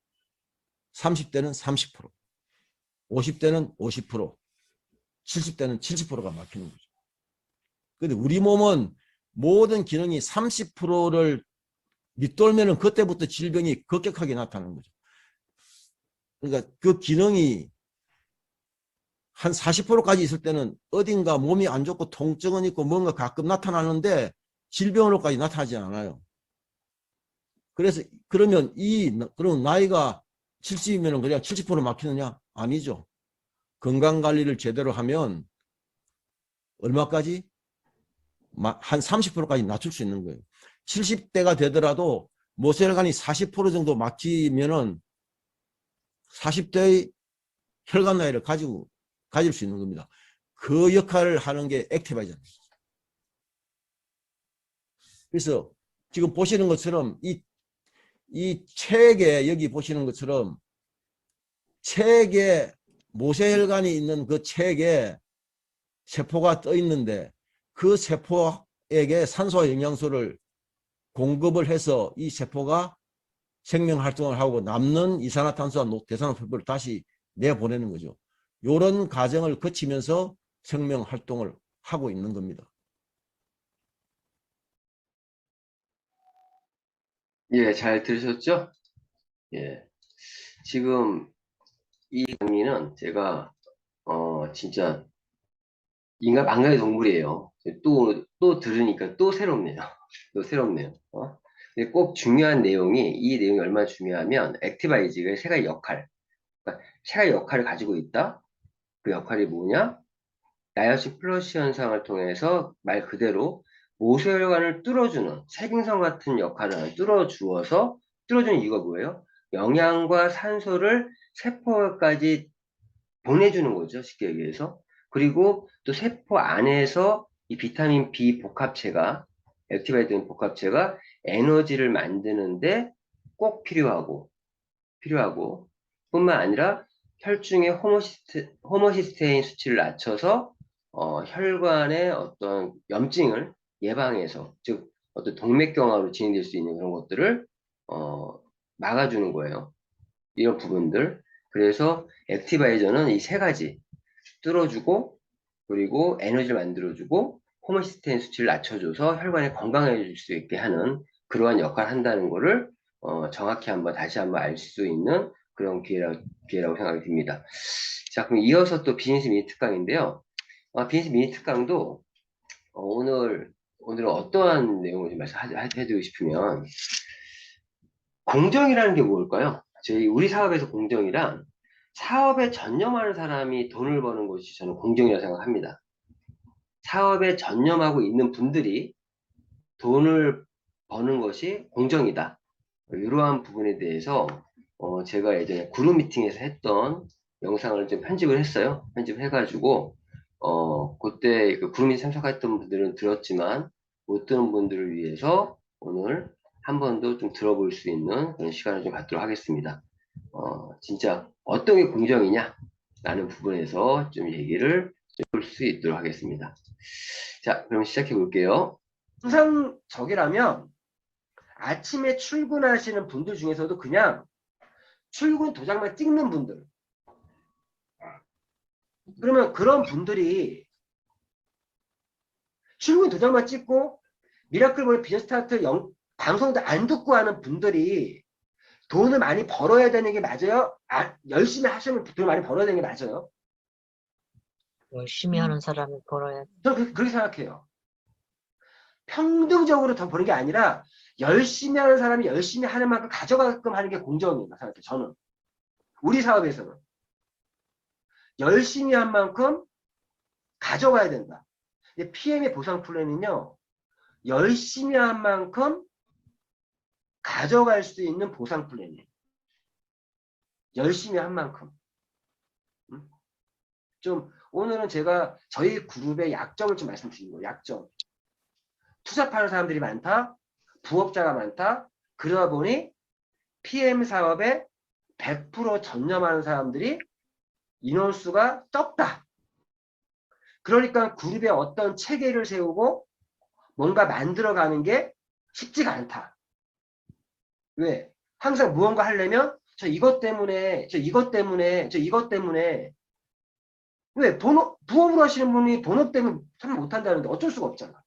30대는 30%, 50대는 50%, 70대는 70%가 막히는 거죠. 그런데 우리 몸은 모든 기능이 30%를 밑돌면은 그때부터 질병이 급격하게 나타나는 거죠. 그러니까 그 기능이 한 40%까지 있을 때는 어딘가 몸이 안 좋고 통증은 있고 뭔가 가끔 나타나는데 질병으로까지 나타나지 않아요. 그래서 그러면 그럼 나이가 70이면 그냥 70% 막히느냐? 아니죠. 건강 관리를 제대로 하면 얼마까지? 한 30%까지 낮출 수 있는 거예요. 70대가 되더라도 모세혈관이 40% 정도 막히면은 40대의 혈관 나이를 가질 수 있는 겁니다. 그 역할을 하는 게 액티바이저입니다. 그래서 지금 보시는 것처럼 이 책에 여기 보시는 것처럼 책에 모세혈관이 있는 그 책에 세포가 떠 있는데 그 세포에게 산소와 영양소를 공급을 해서 이 세포가 생명 활동을 하고 남는 이산화탄소와 대산화물을 다시 내보내는 거죠. 이런 과정을 거치면서 생명 활동을 하고 있는 겁니다. 예, 잘 들으셨죠? 예. 지금 이 강의는 제가, 진짜 인간 망각의 동물이에요. 또 들으니까 또 새롭네요. 또 새롭네요. 근데 꼭 중요한 내용이, 이 내용이 얼마나 중요하면, 액티바이즈의 세 가지 역할. 그러니까 세 가지 역할을 가지고 있다? 그 역할이 뭐냐? 나이아신 플러시 현상을 통해서 말 그대로 모세혈관을 뚫어주는 세균성 같은 역할을 뚫어주는 이유가 뭐예요? 영양과 산소를 세포까지 보내주는 거죠. 쉽게 얘기해서. 그리고 또 세포 안에서 이 비타민 B 복합체가, 액티바이드 복합체가 에너지를 만드는데 꼭 필요하고, 뿐만 아니라 혈중의 호모시스테인 수치를 낮춰서 혈관의 어떤 염증을 예방해서, 즉 어떤 동맥경화로 진행될 수 있는 그런 것들을 어, 막아주는 거예요. 이런 부분들. 그래서 액티바이저는 이 세 가지 뚫어주고, 그리고 에너지를 만들어주고, 호모시스테인 수치를 낮춰줘서 혈관이 건강해질 수 있게 하는 그러한 역할을 한다는 거를 정확히 다시 한번 알 수 있는 그런 기회라고 생각이 듭니다. 자, 그럼 이어서 또 비즈니스 미니 특강인데요. 비즈니스 미니 특강도 오늘은 어떠한 내용을 좀 말씀해드리고 싶으면, 공정이라는 게 뭘까요? 우리 사업에서 공정이란 사업에 전념하는 사람이 돈을 버는 것이 저는 공정이라고 생각합니다. 사업에 전념하고 있는 분들이 돈을 버는 것이 공정이다. 이러한 부분에 대해서 제가 예전에 그룹 미팅에서 했던 영상을 좀 편집을 했어요. 편집해가지고 그때 그 그룹 미팅 참석했던 분들은 들었지만 못 들은 분들을 위해서 오늘 한 번 더 좀 들어볼 수 있는 그런 시간을 좀 갖도록 하겠습니다. 진짜 어떤 게 공정이냐 라는 부분에서 좀 얘기를 볼 수 있도록 하겠습니다. 자, 그럼 시작해 볼게요. 항상 저기라면 아침에 출근하시는 분들 중에서도 그냥 출근 도장만 찍는 분들, 그러면 그런 분들이 출근 도장만 찍고 미라클볼 비즈스타트 방송도 안 듣고 하는 분들이 돈을 많이 벌어야 되는 게 맞아요? 열심히 하시면 돈을 많이 벌어야 되는 게 맞아요? 열심히 하는 사람이 벌어야. 저는 그렇게 생각해요. 평등적으로 더 버는 게 아니라 열심히 하는 사람이 열심히 하는 만큼 가져가게끔 하는 게 공정입니다. 생각해요. 저는. 우리 사업에서는. 열심히 한 만큼 가져가야 된다. PM의 보상 플랜은요. 열심히 한 만큼 가져갈 수 있는 보상 플랜이에요. 열심히 한 만큼. 좀 오늘은 제가 저희 그룹의 약점을 좀 말씀드린 거예요. 약점. 투잡하는 사람들이 많다. 부업자가 많다. 그러다 보니 PM 사업에 100% 전념하는 사람들이 인원수가 적다. 그러니까 그룹에 어떤 체계를 세우고 뭔가 만들어가는 게 쉽지가 않다. 왜? 항상 무언가 하려면 저 이것 때문에 왜? 부업으로 하시는 분이 본업 때문에 참 못한다는데 어쩔 수가 없잖아.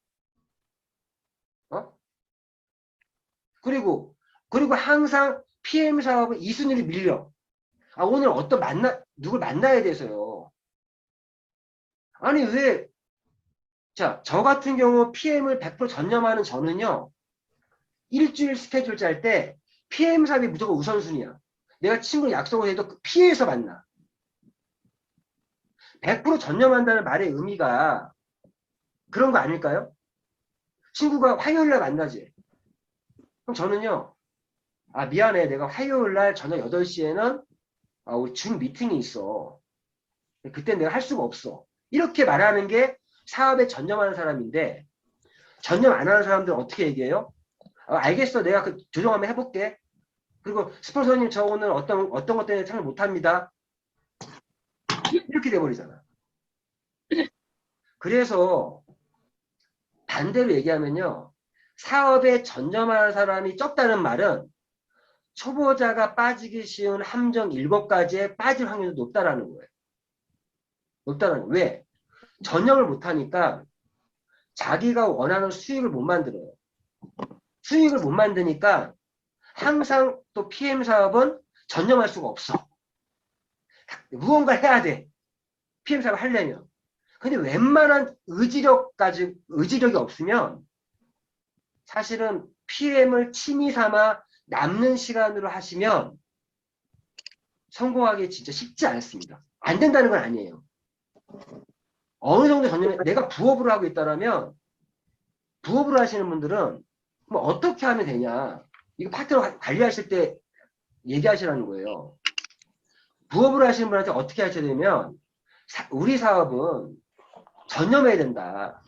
그리고 항상 PM 사업은 2순위로 밀려. 아, 오늘 누굴 만나야 돼서요. 아니, 자, 저 같은 경우 PM을 100% 전념하는 저는요, 일주일 스케줄 짤 때 PM 삽이 무조건 우선순위야. 내가 친구 약속을 해도 피해서 만나. 100% 전념한다는 말의 의미가 그런 거 아닐까요? 친구가 화요일 날 만나지. 그럼 저는요, 아, 미안해. 내가 화요일 날 저녁 8시에는 우리 줌 미팅이 있어. 그때 내가 할 수가 없어. 이렇게 말하는 게 사업에 전념하는 사람인데, 전념 안 하는 사람들은 어떻게 얘기해요? 알겠어. 내가 그 조정 한번 해볼게. 그리고 스폰서님 저 오늘 어떤 것 때문에 참여 못합니다. 이렇게 돼버리잖아. 그래서 반대로 얘기하면요. 사업에 전념하는 사람이 적다는 말은 초보자가 빠지기 쉬운 함정 7가지에 빠질 확률이 높다라는 거예요. 높다는 거예요. 왜? 전념을 못하니까 자기가 원하는 수익을 못 만들어요. 수익을 못 만드니까 항상 또 PM 사업은 전념할 수가 없어. 무언가 해야 돼. PM 사업을 하려면. 근데 웬만한 의지력이 없으면 사실은 PM을 취미 삼아 남는 시간으로 하시면 성공하기 진짜 쉽지 않습니다. 안 된다는 건 아니에요. 어느 정도 전념해, 내가 부업으로 하고 있다면 부업으로 하시는 분들은 뭐 어떻게 하면 되냐. 이거 파트너 관리하실 때 얘기하시라는 거예요. 부업으로 하시는 분한테 어떻게 하셔야 되면 우리 사업은 전념해야 된다.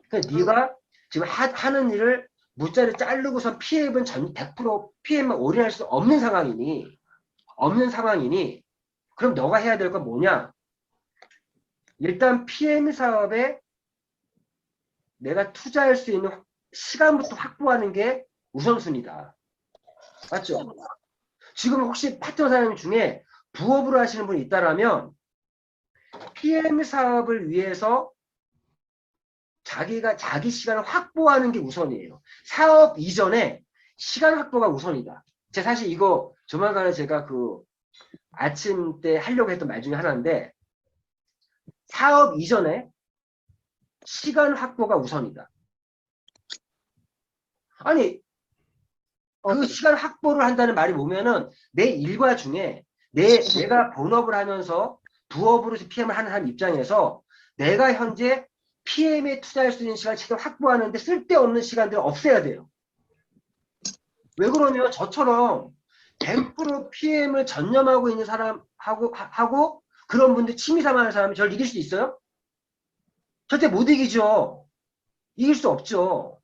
그러니까 네가 지금 하는 일을 무자를 자르고선 PM은 100% PM만 올인할 수 없는 상황이니 그럼 너가 해야 될 건 뭐냐? 일단 PM 사업에 내가 투자할 수 있는 시간부터 확보하는 게 우선순위다. 맞죠? 지금 혹시 파트너 사장님 중에 부업으로 하시는 분이 있다라면 PM 사업을 위해서 자기 시간을 확보하는 게 우선이에요. 사업 이전에 시간 확보가 우선이다. 제가 사실 이거 조만간에 제가 그 아침 때 하려고 했던 말 중에 하나인데 사업 이전에 시간 확보가 우선이다. 아니 그 시간 확보를 한다는 말이 뭐면은 내 일과 중에 내가 본업을 하면서 부업으로 PM을 하는 사람 입장에서 내가 현재 PM에 투자할 수 있는 시간을 최대한 확보하는데 쓸데없는 시간들을 없애야 돼요. 왜 그러냐면 저처럼 100% PM을 전념하고 있는 사람하고 그런 분들 취미 삼아 하는 사람이 저를 이길 수 있어요? 절대 못 이기죠. 이길 수 없죠.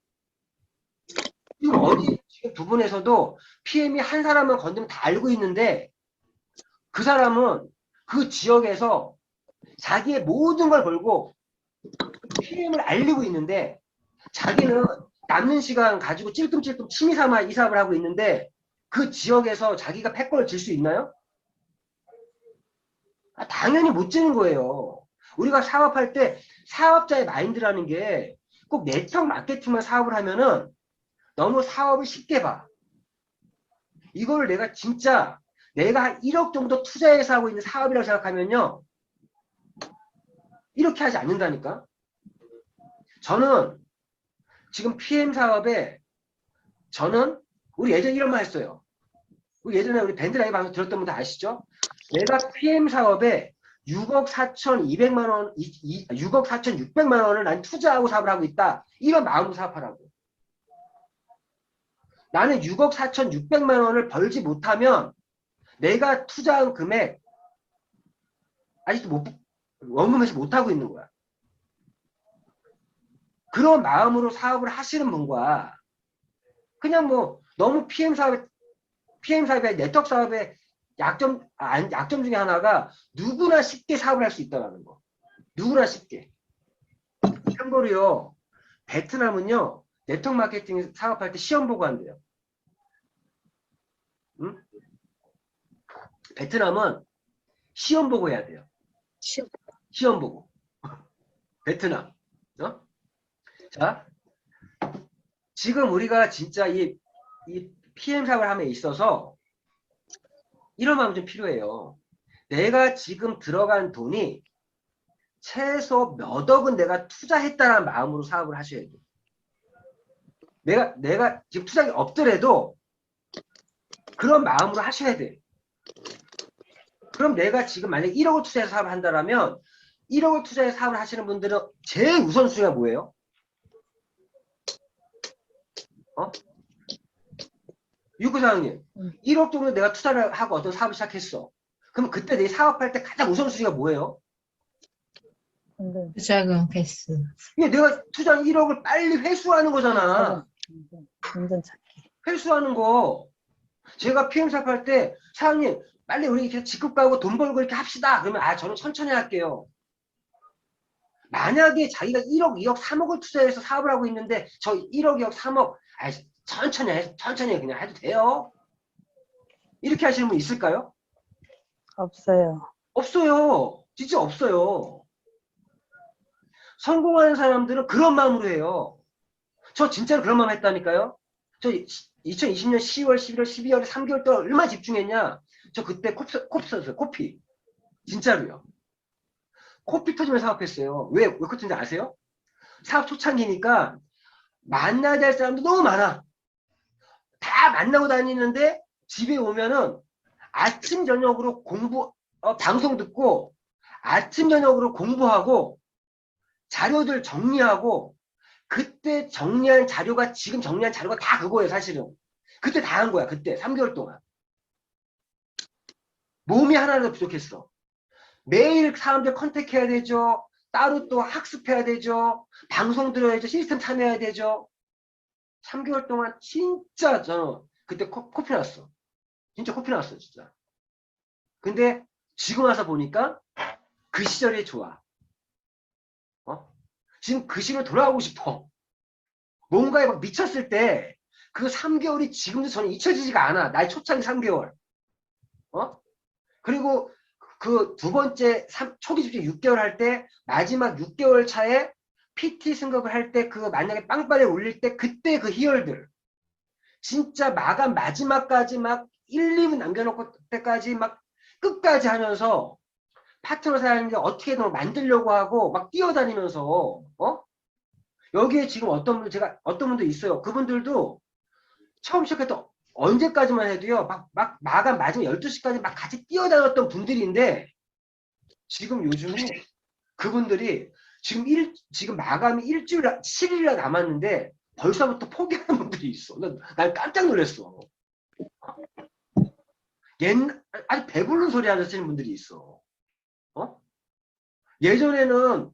지금 어디 지금 부분에서도 PM이 한 사람을 건드면 다 알고 있는데 그 사람은 그 지역에서 자기의 모든 걸 걸고 PM을 알리고 있는데 자기는 남는 시간 가지고 찔끔찔끔 취미 삼아 이 사업을 하고 있는데 그 지역에서 자기가 패권을 질 수 있나요? 당연히 못 지는 거예요. 우리가 사업할 때 사업자의 마인드라는 게 꼭 네트워크 마케팅만 사업을 하면은 너무 사업을 쉽게 봐. 이걸 내가 진짜 내가 한 1억 정도 투자해서 하고 있는 사업이라고 생각하면요. 이렇게 하지 않는다니까. 저는 지금 PM 사업에 저는 우리 예전에 이런 말 했어요. 우리 예전에 우리 밴드라이브 방송 들었던 분들 아시죠? 내가 PM 사업에 6억 4,200만 원, 6억 4,600만 원을 난 투자하고 사업을 하고 있다. 이런 마음으로 사업하라고. 나는 6억 4,600만 원을 벌지 못하면 내가 투자한 금액 아직도 원금에서 못하고 있는 거야. 그런 마음으로 사업을 하시는 분과 그냥 뭐 너무 PM 사업의 네트워크 사업의 약점 중에 하나가 누구나 쉽게 사업을 할 수 있다는 거. 누구나 쉽게. 참고로요. 베트남은요. 네트워크 마케팅 사업할 때 시험 보고 한대요. 응? 베트남은 시험 보고 해야 돼요. 시험 보고. 베트남. 어? 자, 지금 우리가 진짜 이 PM 사업을 함에 있어서 이런 마음 좀 필요해요. 내가 지금 들어간 돈이 최소 몇 억은 내가 투자했다는 마음으로 사업을 하셔야 돼요. 내가 지금 투자가 없더라도 그런 마음으로 하셔야 돼요. 그럼 내가 지금 만약에 1억을 투자해서 사업을 한다면 1억을 투자해서 사업을 하시는 분들은 제일 우선순위가 뭐예요? 유구사장님, 1억 정도 내가 투자를 하고 어떤 사업을 시작했어. 그럼 그때 내 사업할 때 가장 우선순위가 뭐예요? 투자금 횟수. 이게 내가 투자한 1억을 빨리 회수하는 거잖아. 운전 찾기. 회수하는 거. 제가 PM 사업할 때 사장님 빨리 우리 이렇게 직급 가고 돈 벌고 이렇게 합시다. 그러면 저는 천천히 할게요. 만약에 자기가 1억, 2억, 3억을 투자해서 사업을 하고 있는데 저 1억, 2억, 3억 천천히 그냥 해도 돼요. 이렇게 하시는 분 있을까요? 없어요. 없어요. 진짜 없어요. 성공하는 사람들은 그런 마음으로 해요. 저 진짜로 그런 마음 했다니까요. 저 2020년 10월, 11월, 12월에 3개월 동안 얼마나 집중했냐. 저 그때 코피 썼어요. 코피. 진짜로요. 코피 터지면서 사업했어요. 왜 그랬는지 아세요? 사업 초창기니까 만나야 될 사람도 너무 많아. 다 만나고 다니는데 집에 오면은 아침 저녁으로 방송 듣고 아침 저녁으로 공부하고 자료들 정리하고 그때 정리한 자료가 지금 정리한 자료가 다 그거예요. 사실은 그때 다 한 거야. 그때 3개월 동안 몸이 하나도 부족했어. 매일 사람들 컨택해야 되죠. 따로 또 학습해야 되죠. 방송 들어야죠. 시스템 참여해야 되죠. 3개월 동안 진짜 저는 그때 코피 났어. 진짜 코피 났어. 진짜. 근데 지금 와서 보니까 그 시절이 좋아. 지금 그 시절로 돌아가고 싶어. 뭔가에 막 미쳤을 때 그 3개월이 지금도 저는 잊혀지지가 않아. 나의 초창기 3개월. 그리고 그 두 번째 초기 집중 6개월 할 때 마지막 6개월 차에 PT 승급을 할 때 그 만약에 빵빠레 올릴 때 그때 그 희열들. 진짜 마감 마지막까지 막 1, 2분 남겨놓고 때까지 막 끝까지 하면서 파트너 사장님이 어떻게든 만들려고 하고 막 뛰어다니면서 여기에 지금 어떤 분들 있어요. 그분들도 처음 시작했던 언제까지만 해도요. 막 마감 마지막 12시까지 막 같이 뛰어다녔던 분들인데 지금 요즘에 그분들이 지금 마감이 7일이나 남았는데 벌써부터 포기하는 분들이 있어. 난 깜짝 놀랐어. 아주 배부른 소리 하시는 분들이 있어. 예전에는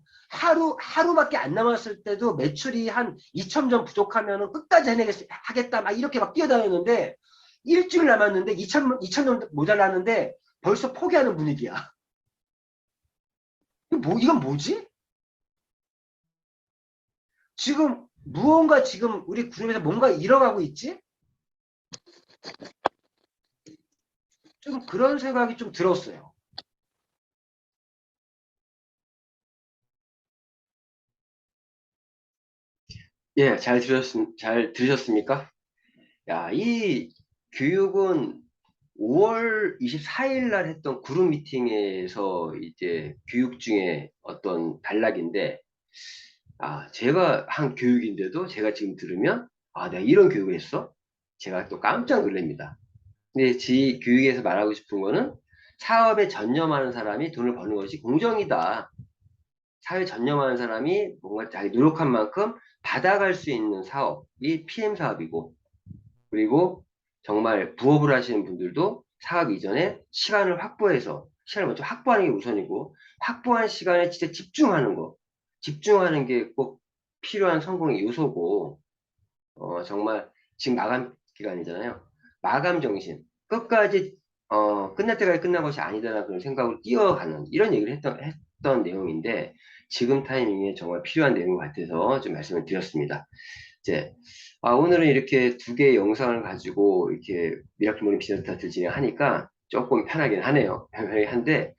하루밖에 안 남았을 때도 매출이 한 2,000점 부족하면 끝까지 하겠다 막 이렇게 막 뛰어다녔는데 일주일 남았는데 2,000점 모자랐는데 벌써 포기하는 분위기야. 이건 뭐지? 지금 무언가 지금 우리 그룹에서 뭔가 잃어가고 있지? 좀 그런 생각이 좀 들었어요. 예, 잘 들으셨습니까? 야, 이 교육은 5월 24일 날 했던 그룹 미팅에서 이제 교육 중에 어떤 단락인데, 제가 한 교육인데도 제가 지금 들으면, 내가 이런 교육을 했어? 제가 또 깜짝 놀랍니다. 근데 지 교육에서 말하고 싶은 거는 사업에 전념하는 사람이 돈을 버는 것이 공정이다. 사회에 전념하는 사람이 뭔가 자기 노력한 만큼 받아갈 수 있는 사업이 PM 사업이고, 그리고 정말 부업을 하시는 분들도 사업 이전에 시간을 확보해서 시간을 먼저 확보하는 게 우선이고 확보한 시간에 진짜 집중하는 게 꼭 필요한 성공의 요소고 정말 지금 마감 기간이잖아요. 마감 정신 끝까지 끝날 때까지 끝난 것이 아니다라는 그런 생각으로 뛰어가는 이런 얘기를 했던 내용인데 지금 타이밍에 정말 필요한 내용 같아서 좀 말씀을 드렸습니다. 이제 오늘은 이렇게 두 개의 영상을 가지고 이렇게 미라클 모닝 비즈니스 스타트 진행하니까 조금 편하긴 하네요. 한데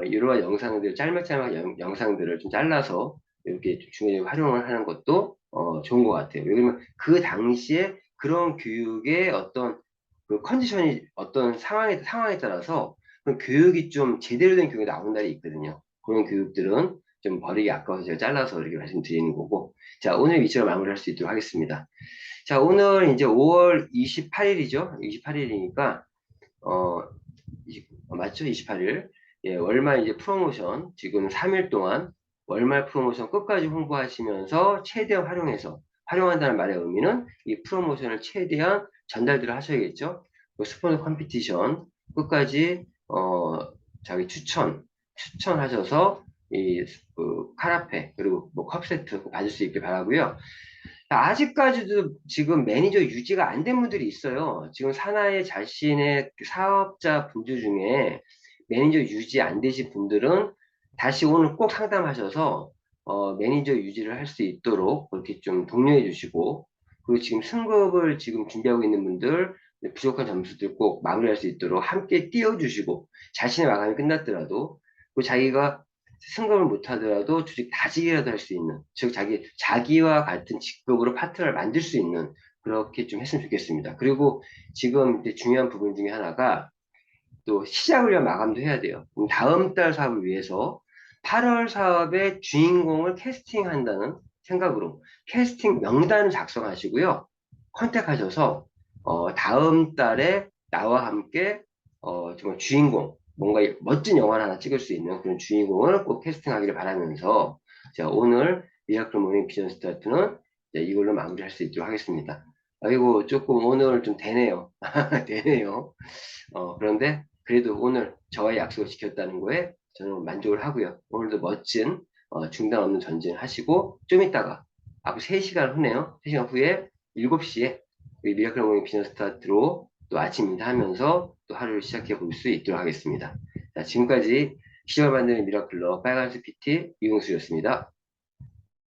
이러한 영상들 짤막짤막 영상들을 좀 잘라서 이렇게 중요하게 활용을 하는 것도 좋은 것 같아요. 왜냐면 그 당시에 그런 교육의 어떤 그 컨디션이 어떤 상황에 따라서 그럼 교육이 좀 제대로 된 교육이 나오는 날이 있거든요. 그런 교육들은 좀 버리기 아까워서 제가 잘라서 이렇게 말씀드리는 거고. 자, 오늘 위치로 마무리할 수 있도록 하겠습니다. 자, 오늘 이제 5월 28일이죠. 28일이니까, 맞죠? 28일. 예, 월말 이제 프로모션, 지금 3일 동안 월말 프로모션 끝까지 홍보하시면서 최대한 활용한다는 말의 의미는 이 프로모션을 최대한 전달들을 하셔야겠죠? 그 스폰서 컴피티션 끝까지, 자기 추천하셔서 그 카라페, 그리고 뭐 컵 세트 받을 수 있길 바라고요. 아직까지도 지금 매니저 유지가 안 된 분들이 있어요. 지금 사나이 자신의 사업자 분들 중에 매니저 유지 안 되신 분들은 다시 오늘 꼭 상담하셔서 매니저 유지를 할 수 있도록 그렇게 좀 독려해 주시고, 그리고 지금 승급을 지금 준비하고 있는 분들 부족한 점수들 꼭 마무리할 수 있도록 함께 띄워주시고, 자신의 마감이 끝났더라도 그 자기가 승급을 못하더라도 주식 다지기라도 할 수 있는, 즉 자기와 같은 직급으로 파트너를 만들 수 있는, 그렇게 좀 했으면 좋겠습니다. 그리고 지금 이제 중요한 부분 중에 하나가 또 시작을 위한 마감도 해야 돼요. 그럼 다음 달 사업을 위해서 8월 사업의 주인공을 캐스팅한다는 생각으로 캐스팅 명단을 작성하시고요. 컨택하셔서 다음 달에 나와 함께 정말 주인공, 뭔가 멋진 영화를 하나 찍을 수 있는 그런 주인공을 꼭 캐스팅하기를 바라면서, 자, 오늘 미라클 모닝 비전 스타트는 이걸로 마무리할 수 있도록 하겠습니다. 아이고, 조금 오늘 좀 되네요. 되네요. 그런데 그래도 오늘 저와의 약속을 지켰다는 거에 저는 만족을 하고요. 오늘도 멋진 중단 없는 전진 하시고, 좀 이따가 앞으로 3시간 후네요. 3시간 후에 7시에 미라클 모닝 비전 스타트로 또 아침 인사하면서 또 하루를 시작해 볼 수 있도록 하겠습니다. 자, 지금까지 시험을 만드는 미라클러 빨간색 PT 이용수였습니다.